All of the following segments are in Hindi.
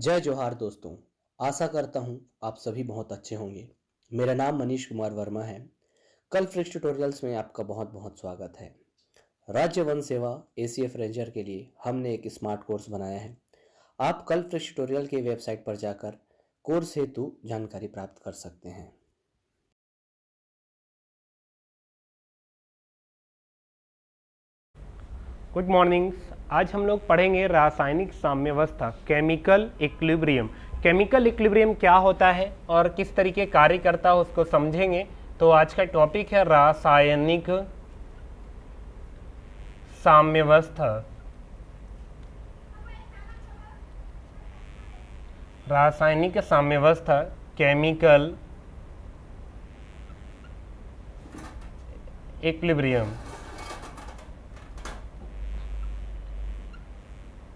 जय जोहार दोस्तों। आशा करता हूँ आप सभी बहुत अच्छे होंगे। मेरा नाम मनीष कुमार वर्मा है। कल फ्रिक्स ट्यूटोरियल्स में आपका बहुत बहुत स्वागत है। राज्य वन सेवा एसीएफ रेंजर के लिए हमने एक स्मार्ट कोर्स बनाया है। आप कल फ्रिक्स ट्यूटोरियल के वेबसाइट पर जाकर कोर्स हेतु जानकारी प्राप्त कर सकते हैं। Good morning. आज हम लोग पढ़ेंगे रासायनिक साम्यावस्था, केमिकल इक्विलिब्रियम। केमिकल इक्विलिब्रियम क्या होता है और किस तरीके कार्य करता है उसको समझेंगे। तो आज का टॉपिक है रासायनिक साम्यावस्था। रासायनिक साम्यावस्था, केमिकल इक्विलिब्रियम।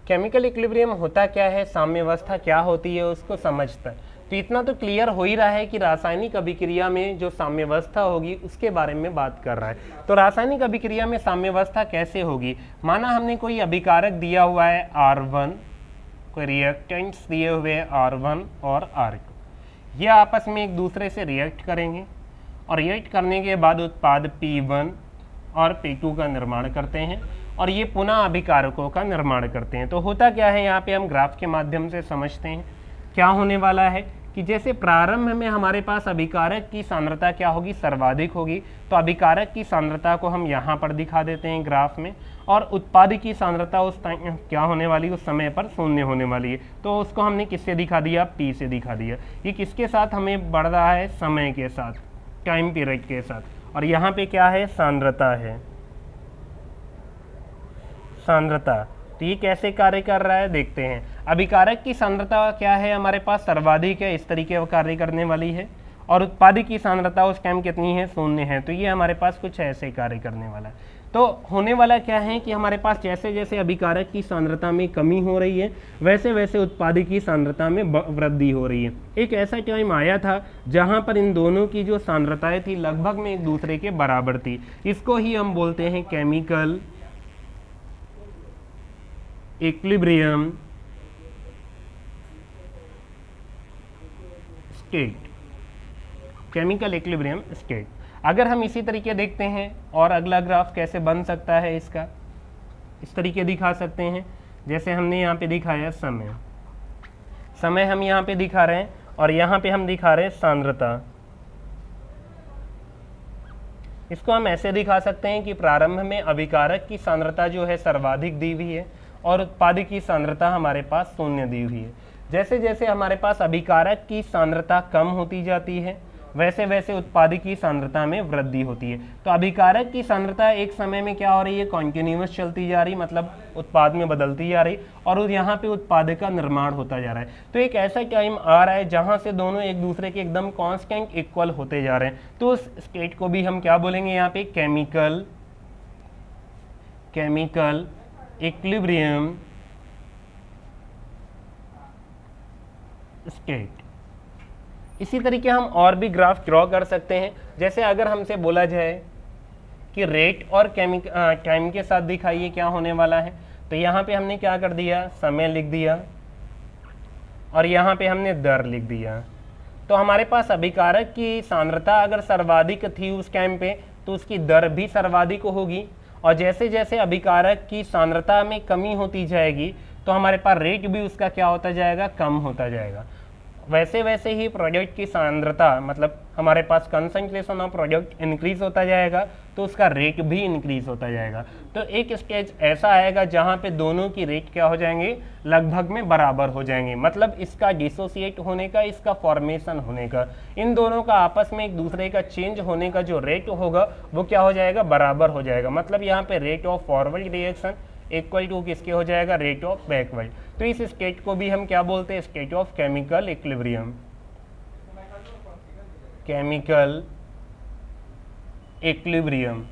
केमिकल इक्विलिब्रियम होता क्या है, साम्यावस्था क्या होती है, उसको समझता है। तो इतना तो क्लियर हो ही रहा है कि रासायनिक अभिक्रिया में जो साम्यावस्था होगी उसके बारे में बात कर रहा है। तो रासायनिक अभिक्रिया में साम्यावस्था कैसे होगी। माना हमने कोई अभिकारक दिया हुआ है R1, कोई रिएक्टेंट्स दिए हुए हैं R1 और R2। ये आपस में एक दूसरे से रिएक्ट करेंगे और रिएक्ट करने के बाद उत्पाद P1 और P2 का निर्माण करते हैं और ये पुनः अभिकारकों का निर्माण करते हैं। तो होता क्या है, यहाँ पे हम ग्राफ के माध्यम से समझते हैं क्या होने वाला है कि जैसे प्रारंभ में हमारे पास अभिकारक की सांद्रता क्या होगी, सर्वाधिक होगी। तो अभिकारक की सांद्रता को हम यहाँ पर दिखा देते हैं ग्राफ में, और उत्पाद की सांद्रता उस टाइम क्या होने वाली, उस समय पर शून्य होने वाली है। तो उसको हमने किससे दिखा दिया, P से दिखा दिया। ये किसके साथ हमें बढ़ रहा है, समय के साथ, टाइम पीरियड के साथ। और यहाँ पे क्या है, सांद्रता है, सांद्रता। तो ये कैसे कार्य कर रहा है देखते हैं। अभिकारक की सांद्रता क्या है, हमारे पास सर्वाधिक है, इस तरीके से कार्य करने वाली है। और उत्पाद की सांद्रता उस टाइम कितनी है, शून्य है। तो ये हमारे पास कुछ ऐसे कार्य करने वाला है। तो होने वाला क्या है कि हमारे पास जैसे जैसे अभिकारक की सांद्रता में कमी हो रही है, वैसे वैसे उत्पाद की सांद्रता में वृद्धि हो रही है। एक ऐसा टाइम आया था जहाँ पर इन दोनों की जो सांद्रताएं थी लगभग में एक दूसरे के बराबर थी। इसको ही हम बोलते हैं chemical equilibrium state, chemical equilibrium state. अगर हम इसी तरीके देखते हैं और अगला ग्राफ कैसे बन सकता है इसका, इस तरीके दिखा सकते हैं जैसे हमने यहाँ पे दिखाया समय। समय हम यहाँ पे दिखा रहे हैं और यहाँ पे हम दिखा रहे हैं सांद्रता। इसको हम ऐसे दिखा सकते हैं कि प्रारंभ में अभिकारक की सांद्रता जो है सर्वाधिक दी हुई है और उत्पाद की सांद्रता हमारे पास शून्य दी हुई है। जैसे जैसे हमारे पास अभिकारक की सांद्रता कम होती जाती है, वैसे वैसे उत्पाद की सांद्रता में वृद्धि होती है। तो अभिकारक की सांद्रता एक समय में क्या हो रही है, कॉन्टिन्यूअस चलती जा रही, मतलब उत्पाद में बदलती जा रही, और यहाँ पे उत्पाद का निर्माण होता जा रहा है। तो एक ऐसा टाइम आ रहा है जहाँ से दोनों एक दूसरे के एकदम कांस्टेंट इक्वल होते जा रहे हैं। तो उस स्टेट को भी हम क्या बोलेंगे यहाँ पे, केमिकल इक्विलिब्रियम स्टेट। इसी तरीके हम और भी ग्राफ ड्रॉ कर सकते हैं। जैसे अगर हमसे बोला जाए कि रेट और टाइम के साथ दिखाइए क्या होने वाला है, तो यहाँ पे हमने क्या कर दिया, समय लिख दिया और यहाँ पे हमने दर लिख दिया। तो हमारे पास अभिकारक की सांद्रता अगर सर्वाधिक थी उस टाइम पे, तो उसकी दर भी सर्वाधिक होगी। और जैसे जैसे अभिकारक की सांद्रता में कमी होती जाएगी तो हमारे पास रेट भी उसका क्या होता जाएगा, कम होता जाएगा। वैसे वैसे ही प्रोडक्ट की सांद्रता, मतलब हमारे पास कंसंट्रेशन ऑफ प्रोडक्ट इंक्रीज होता जाएगा तो उसका रेट भी इंक्रीज होता जाएगा। तो एक स्टेज ऐसा आएगा जहाँ पे दोनों की रेट क्या हो जाएंगे, लगभग में बराबर हो जाएंगे। मतलब इसका डिसोसिएट होने का, इसका फॉर्मेशन होने का, इन दोनों का आपस में एक दूसरे का चेंज होने का जो रेट होगा वो क्या हो जाएगा, बराबर हो जाएगा। मतलब यहाँ पे rate of forward reaction equal to किसके हो जाएगा, रेट ऑफ बैकवर्ड। तो इस स्टेट को भी हम क्या बोलते हैं, state of chemical equilibrium, chemical equilibrium,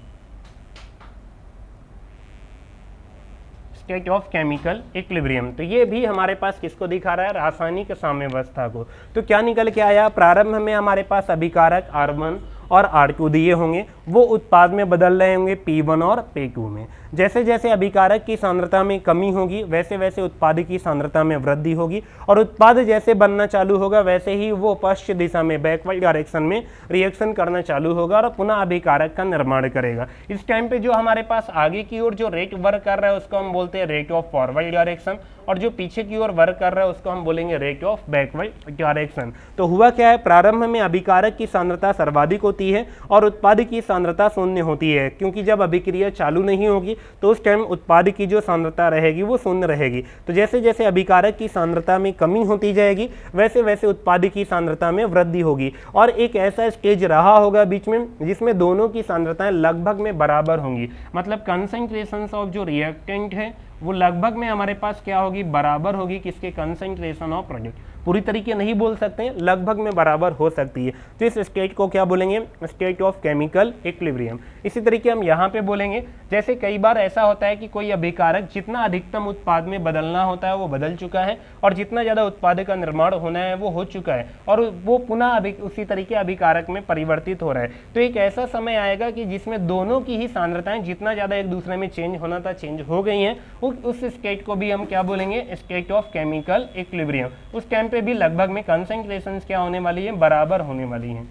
state of chemical equilibrium. तो ये भी हमारे पास किसको दिखा रहा है, रासायनिक साम्यावस्था को। तो क्या निकल के आया, प्रारंभ में हमारे पास अभिकारक R1 और R2 दिए होंगे वो उत्पाद में बदल रहे होंगे P1 और P2 में। जैसे जैसे अभिकारक की सांद्रता में कमी होगी वैसे वैसे उत्पाद की सांद्रता में वृद्धि होगी, और उत्पाद जैसे बनना चालू होगा वैसे ही वो पश्चिम दिशा में बैकवर्ड डायरेक्शन में रिएक्शन करना चालू होगा और पुनः अभिकारक का निर्माण करेगा। इस टाइम पे जो हमारे पास आगे की ओर जो रेट वर्क कर रहा है उसको हम बोलते हैं रेट ऑफ फॉरवर्ड डायरेक्शन, और जो पीछे की ओर वर्क कर रहा है उसको हम बोलेंगे रेट ऑफ बैकवर्ड डायरेक्शन। तो हुआ क्या है, प्रारंभ में अभिकारक की सांद्रता सर्वाधिक होती है और उत्पाद की सांद्रता शून्य होती है, क्योंकि जब अभिक्रिया चालू नहीं होगी तो उस टाइम उत्पाद की जो सांद्रता रहेगी वो शून्य रहेगी। तो जैसे जैसे अभिकारक की सांद्रता में कमी होती जाएगी वैसे वैसे उत्पाद की सांद्रता में वृद्धि होगी, और एक ऐसा स्टेज रहा होगा बीच में जिसमें दोनों की सांद्रताएं लगभग में बराबर होंगी, मतलब कंसंट्रेशन ऑफ जो रिएक्टेंट है वो लगभग में हमारे पास क्या होगी, बराबर होगी किसके, कंसंट्रेशन ऑफ प्रोडक्ट। पूरी तरीके नहीं बोल सकते हैं, लगभग में बराबर हो सकती है। तो इस स्टेट को क्या बोलेंगे, स्टेट ऑफ केमिकल इक्विलिब्रियम। इसी तरीके हम यहाँ पे बोलेंगे, जैसे कई बार ऐसा होता है कि कोई अभिकारक जितना अधिकतम उत्पाद में बदलना होता है वो बदल चुका है, और जितना ज़्यादा उत्पाद का निर्माण होना है वो हो चुका है, और वो पुनः उसी तरीके अभिकारक में परिवर्तित हो रहा है। तो एक ऐसा समय आएगा कि जिसमें दोनों की ही सांद्रताएं जितना ज़्यादा एक दूसरे में चेंज होना था चेंज हो गई हैं, उस स्टेट को भी हम क्या बोलेंगे, स्टेट ऑफ केमिकल इक्विलिब्रियम। उस टाइम पे भी लगभग में कंसंट्रेशंस क्या होने वाली है, बराबर होने वाली हैं।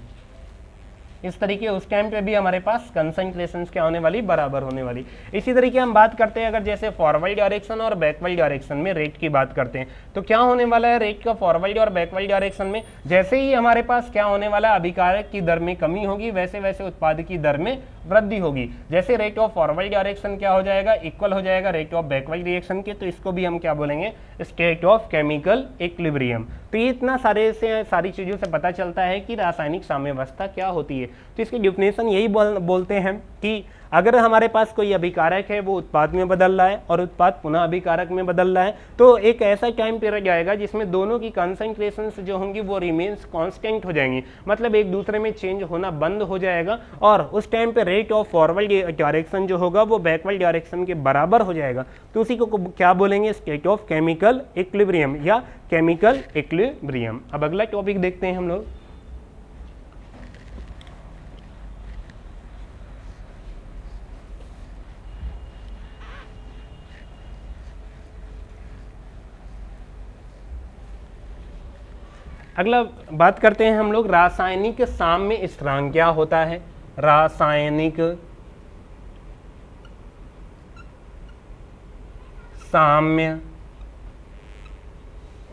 इस तरीके उस टाइम पे भी हमारे पास कंसंट्रेशंस क्या होने वाली, बराबर होने वाली। इसी तरीके हम बात करते हैं अगर जैसे फॉरवर्ड डायरेक्शन और बैकवर्ड डायरेक्शन में रेट की बात करते हैं तो क्या होने वाला है रेट का फॉरवर्ड और बैकवर्ड डायरेक्शन में, जैसे ही हमारे पास क्या होने वाला है, अभिकारक की दर में कमी होगी वैसे वैसे उत्पाद की दर में वृद्धि होगी। जैसे रेट ऑफ फॉरवर्ड डायरेक्शन क्या हो जाएगा, इक्वल हो जाएगा रेट ऑफ बैकवर्ड रिएक्शन के, तो इसको भी हम क्या बोलेंगे, स्टेट ऑफ केमिकल इक्विलिब्रियम। तो ये इतना सारी चीज़ों से पता चलता है कि रासायनिक साम्यावस्था क्या होती है। तो इसकी डिफिनेशन यही बोलते हैं कि अगर हमारे पास कोई अभिकारक है वो उत्पाद में बदल रहा है और उत्पाद पुनः अभिकारक में बदल रहा है, तो एक ऐसा टाइम पीरियड आएगा जिसमें दोनों की कंसंट्रेशंस जो होंगी वो रिमेन्स कांस्टेंट हो जाएंगी, मतलब एक दूसरे में चेंज होना बंद हो जाएगा, और उस टाइम पे रेट ऑफ फॉरवर्ड डायरेक्शन जो होगा वो बैकवर्ड डायरेक्शन के बराबर हो जाएगा। तो उसी को क्या बोलेंगे, स्टेट ऑफ केमिकल इक्विलिब्रियम या केमिकल इक्विलिब्रियम। अब अगला टॉपिक देखते हैं हम लोग। अगला बात करते हैं हम लोग रासायनिक साम्य स्थिरांक क्या होता है। रासायनिक साम्य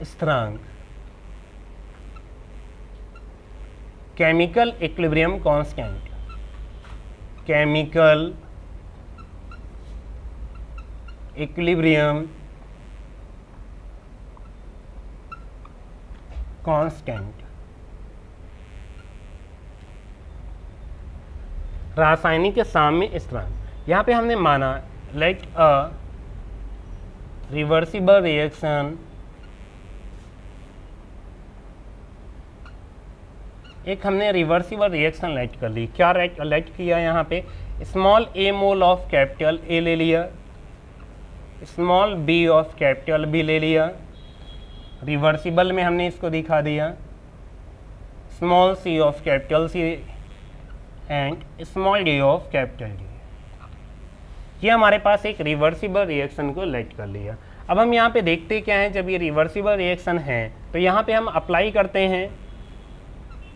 स्थिरांक, chemical equilibrium constant, chemical equilibrium constant. रासायनिक साम्य स्थिरांक, यहाँ पे हमने माना लेट अ रिवर्सिबल रिएक्शन, एक हमने रिवर्सिबल रिएक्शन लेट कर ली। क्या लेट किया, यहाँ पे small A mole of capital A ले लिया, small B of capital B ले लिया, रिवर्सिबल में हमने इसको दिखा दिया small C of capital C and small D of capital D. ये हमारे पास एक रिवर्सिबल रिएक्शन को लेट कर लिया। अब हम यहाँ पे देखते क्या है, जब ये रिवर्सिबल रिएक्शन है तो यहाँ पे हम अप्लाई करते हैं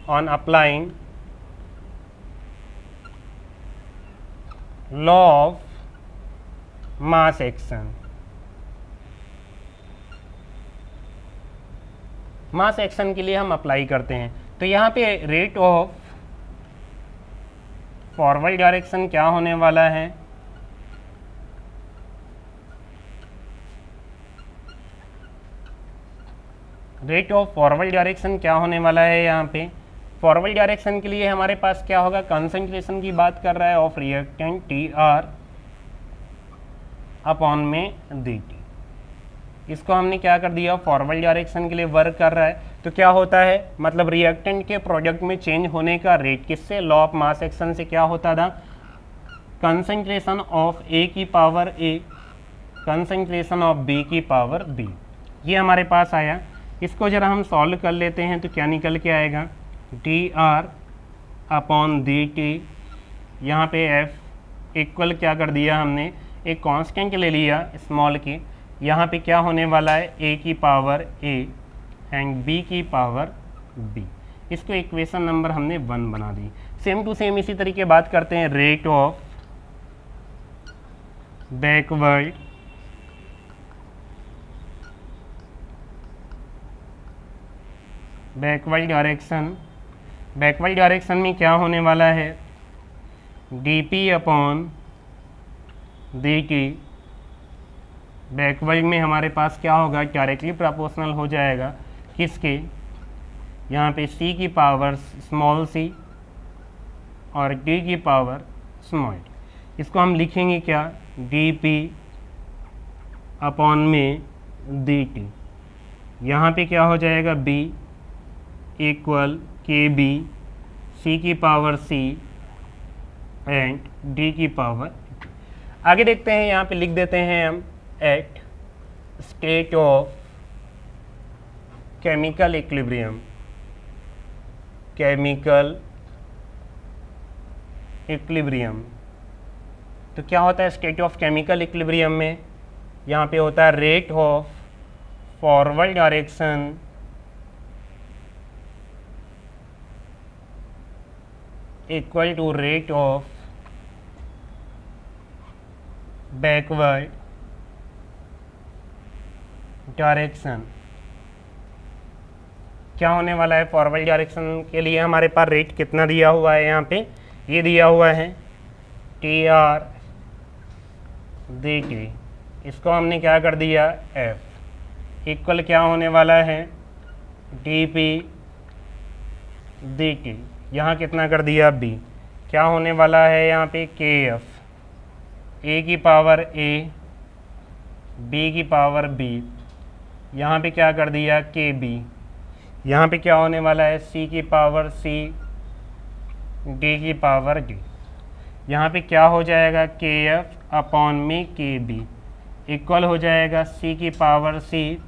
on applying law of mass action. Mass action के लिए हम अप्लाई करते हैं, तो यहाँ पे रेट ऑफ फॉरवर्ड डायरेक्शन क्या होने वाला है, रेट ऑफ फॉरवर्ड डायरेक्शन क्या होने वाला है। यहाँ पे फॉरवर्ड डायरेक्शन के लिए हमारे पास क्या होगा, कंसंट्रेशन की बात कर रहा है of reactant T R upon में डी टी। इसको हमने क्या कर दिया, फॉरवर्ड डायरेक्शन के लिए वर्क कर रहा है, तो क्या होता है, मतलब रिएक्टेंट के प्रोडक्ट में चेंज होने का रेट किससे, लॉ ऑफ मास एक्शन से क्या होता था, कंसंट्रेशन ऑफ ए की power A, concentration of B की पावर बी। ये हमारे पास आया। इसको जरा हम सॉल्व कर लेते हैं तो क्या निकल के आएगा, D R upon D T, यहाँ पे एफ इक्वल क्या कर दिया हमने, एक कांस्टेंट ले लिया स्मॉल के, यहाँ पे क्या होने वाला है ए की पावर ए एंड बी की पावर बी। इसको इक्वेशन नंबर हमने 1 बना दी। सेम टू सेम इसी तरीके बात करते हैं रेट ऑफ बैकवर्ड डायरेक्शन में क्या होने वाला है, dp अपॉन dt। बैकवर्ड में हमारे पास क्या होगा, डायरेक्टली प्रोपोर्शनल हो जाएगा किसके, यहाँ पे c की पावर स्मॉल c और d की पावर स्मॉल d। इसको हम लिखेंगे क्या, dp अपॉन में dt। यहाँ पे क्या हो जाएगा b equal K B C की पावर c एंड d की पावर। आगे देखते हैं, यहाँ पे लिख देते हैं हम at state of chemical equilibrium. तो क्या होता है स्टेट ऑफ केमिकल इक्विलिब्रियम में, यहाँ पे होता है rate of forward direction equal to rate of backward direction. क्या होने वाला है, फॉरवर्ड डायरेक्शन के लिए हमारे पास रेट कितना दिया हुआ है, यहाँ पे ये दिया हुआ है टी आर डी टी। इसको हमने क्या कर दिया एफ इक्वल क्या होने वाला है डी पी डी टी। यहाँ कितना कर दिया बी, क्या होने वाला है यहाँ पे के एफ ए की पावर ए बी की पावर बी। यहाँ पे क्या कर दिया के बी। यहाँ पे क्या होने वाला है सी की पावर सी डी की पावर डी। यहाँ पे क्या हो जाएगा के एफ अपॉन में के बी इक्वल हो जाएगा सी की पावर सी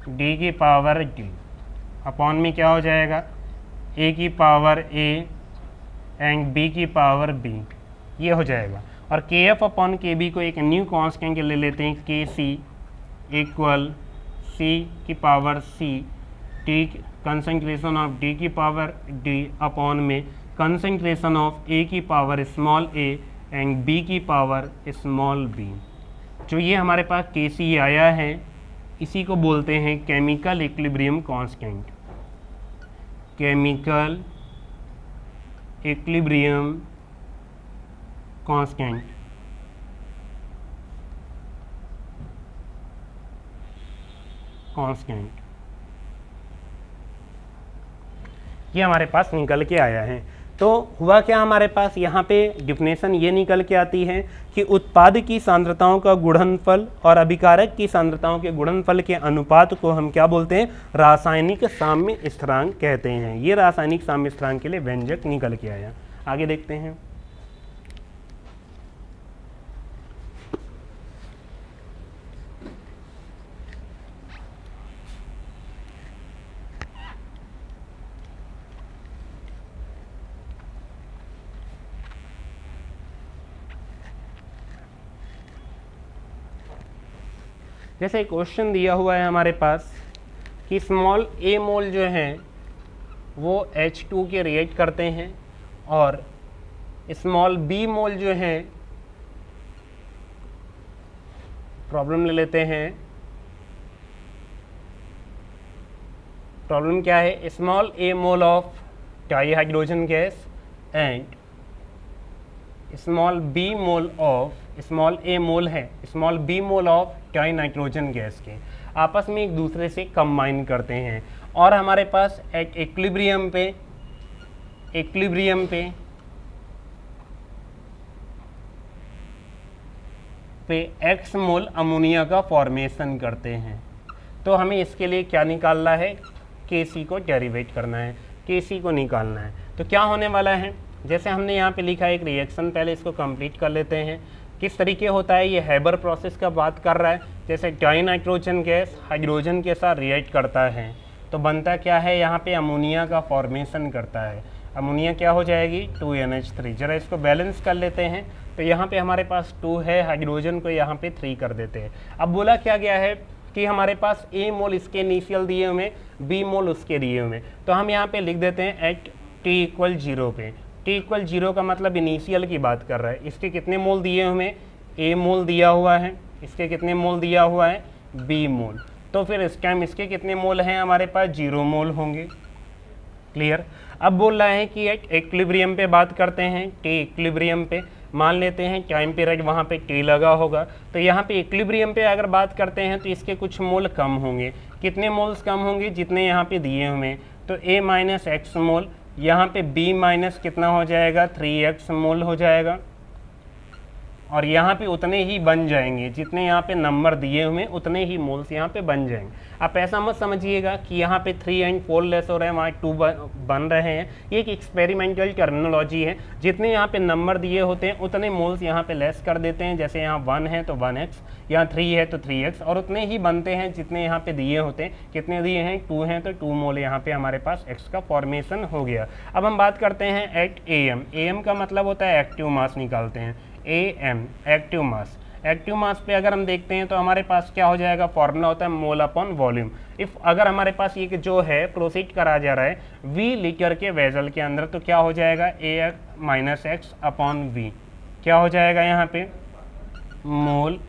डी की पावर डी अपॉन में क्या हो जाएगा ए की पावर ए एंड बी की पावर बी, ये हो जाएगा। और के एफ अपॉन के बी को एक न्यू कांस्टेंट ले लेते हैं के सी इक्वल सी की power C T concentration of D की पावर डी अपॉन में कंसंट्रेशन ऑफ ए की power small A and B की पावर स्मॉल बी। जो ये हमारे पास के सी आया है इसी को बोलते हैं chemical equilibrium constant. Chemical equilibrium constant. ये हमारे पास निकल के आया है। तो हुआ क्या हमारे पास यहाँ पे डिफिनेशन ये निकल के आती है कि उत्पाद की सांद्रताओं का गुणनफल और अभिकारक की सांद्रताओं के गुणनफल के अनुपात को हम क्या बोलते हैं, रासायनिक साम्य स्थिरांक कहते हैं। ये रासायनिक साम्य स्थिरांक के लिए व्यंजक निकल के आया। आगे देखते हैं। जैसे क्वेश्चन दिया हुआ है हमारे पास कि स्मॉल ए मोल जो हैं वो H2 के रिएक्ट करते हैं और स्मॉल बी मोल जो हैं, प्रॉब्लम ले लेते हैं। प्रॉब्लम क्या है, small A mole of dihydrogen gas and small B mole of, small A mole है, small B mole of dinitrogen gas के आपस में एक दूसरे से कंबाइन करते हैं। और हमारे पास एक इक्विलिब्रियम पे एक्स मोल अमोनिया का फॉर्मेशन करते हैं। तो हमें इसके लिए क्या निकालना है, Kc को डेरिवेट करना है, Kc को निकालना है। तो क्या होने वाला है, जैसे हमने यहाँ पे लिखा है एक रिएक्शन, पहले इसको कंप्लीट कर लेते हैं। किस तरीके होता है, ये हैबर प्रोसेस का बात कर रहा है। जैसे डाई नाइट्रोजन गैस हाइड्रोजन के साथ रिएक्ट करता है तो बनता क्या है, यहाँ पे अमोनिया का फॉर्मेशन करता है। अमोनिया क्या हो जाएगी 2NH3। जरा इसको बैलेंस कर लेते हैं। तो यहाँ पे हमारे पास 2 है, हाइड्रोजन को यहाँ पे 3 कर देते हैं। अब बोला क्या गया है कि हमारे पास A मोल इसके इनिशियल दिए हुए, B मोल उसके दिए हुए। तो हम यहाँ पे लिख देते हैं एट t=0 पे। t=0 का मतलब इनिशियल की बात कर रहा है। इसके कितने मोल दिए हुए, A मोल दिया हुआ है, इसके कितने मोल दिया हुआ है B मोल। तो फिर इस टाइम इसके कितने मोल हैं हमारे पास 0 मोल होंगे। क्लियर। अब बोल रहा है कि एक इक्विलिब्रियम पे बात करते हैं, टी इक्विलिब्रियम पे मान लेते हैं टाइम पीरियड वहाँ पे टी लगा होगा। तो यहाँ पे इक्विलिब्रियम पे अगर बात करते हैं तो इसके कुछ मोल कम होंगे। कितने मोल्स कम होंगे, जितने यहाँ पे दिए हुए हैं। तो A-X मोल, यहाँ पे B- कितना हो जाएगा 3x मोल हो जाएगा, और यहाँ पे उतने ही बन जाएंगे जितने यहाँ पे नंबर दिए हुए, उतने ही मोल्स यहाँ पे बन जाएंगे। आप ऐसा मत समझिएगा कि यहाँ पे 3 एंड 4 लेस हो रहे हैं, वहाँ 2 बन रहे हैं। ये एक एक्सपेरिमेंटल टर्मिनोलॉजी है। जितने यहाँ पे नंबर दिए होते हैं उतने मोल्स यहाँ पे लेस कर देते हैं। जैसे यहाँ 1 है तो 1x, यहाँ 3 है तो 3x, और उतने ही बनते हैं जितने यहाँ पे दिए होते हैं। कितने दिए हैं 2 हैं तो 2 मोल यहाँ पे हमारे पास x का फॉर्मेशन हो गया। अब हम बात करते हैं एट AM। AM का मतलब होता है एक्टिव मास निकालते हैं। AM active mass. Active mass पे अगर हम देखते हैं तो हमारे पास क्या हो जाएगा, फॉर्मूला होता है मोल अपॉन वॉल्यूम। इफ अगर हमारे पास ये जो है प्रोसीड करा जा रहा है V लीटर के वेजल के अंदर, तो क्या हो जाएगा A-X अपॉन V। क्या हो जाएगा यहाँ पे मोल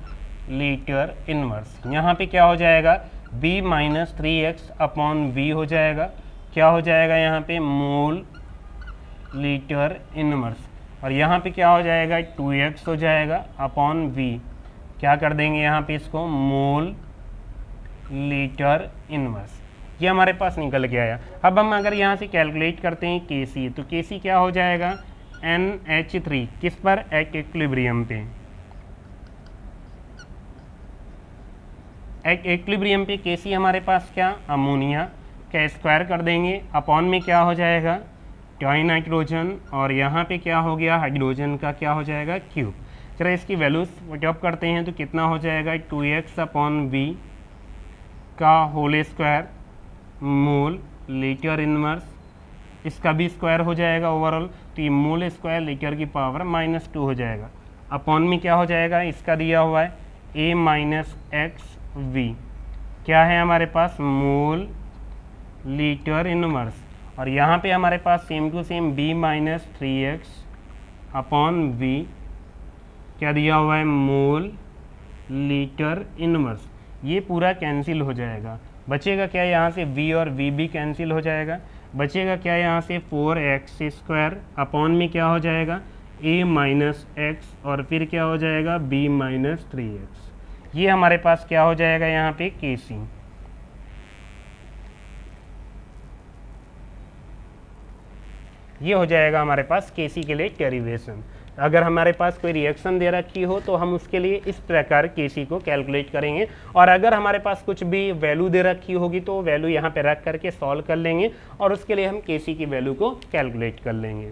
लीटर इनवर्स। यहाँ पे क्या हो जाएगा B-3x अपॉन V हो जाएगा। क्या हो जाएगा यहाँ पे मोल लीटर इनवर्स, और यहाँ पे क्या हो जाएगा 2x हो जाएगा अपॉन V। क्या कर देंगे यहाँ पे इसको मोल लीटर इनवर्स। ये हमारे पास निकल के आया। अब हम अगर यहाँ से कैलकुलेट करते हैं Kc, तो Kc क्या हो जाएगा NH3 किस पर, एट इक्विलिब्रियम पे। एट इक्विलिब्रियम पे Kc हमारे पास क्या, अमोनिया का स्क्वायर कर देंगे, अपॉन में क्या हो जाएगा ट्वाई नाइट्रोजन, और यहाँ पे क्या हो गया हाइड्रोजन का क्या हो जाएगा क्यूब। चलो इसकी वैल्यूज पुटअप करते हैं तो कितना हो जाएगा 2x अपॉन V का whole square mole litre inverse, इसका भी स्क्वायर हो जाएगा ओवरऑल। तो ये मोल स्क्वायर लीटर की पावर -2 हो जाएगा, अपॉन में क्या हो जाएगा इसका दिया हुआ है A-X V। क्या है हमारे पास मोल लीटर इनवर्स, और यहाँ पे हमारे पास same to same B-3x upon V क्या दिया हुआ है मोल लीटर इनवर्स। ये पूरा कैंसिल हो जाएगा। बचेगा क्या, यहाँ से V और V भी कैंसिल हो जाएगा। बचेगा क्या यहाँ से 4x² अपॉन में क्या हो जाएगा A-x, और फिर क्या हो जाएगा B-3x। ये हमारे पास क्या हो जाएगा यहाँ पे Kc। ये हो जाएगा हमारे पास Kc के लिए डेरिवेशन। अगर हमारे पास कोई रिएक्शन दे रखी हो तो हम उसके लिए इस प्रकार Kc को कैलकुलेट करेंगे, और अगर हमारे पास कुछ भी वैल्यू दे रखी होगी तो वैल्यू यहाँ पे रख करके सॉल्व कर लेंगे, और उसके लिए हम Kc की वैल्यू को कैलकुलेट कर लेंगे।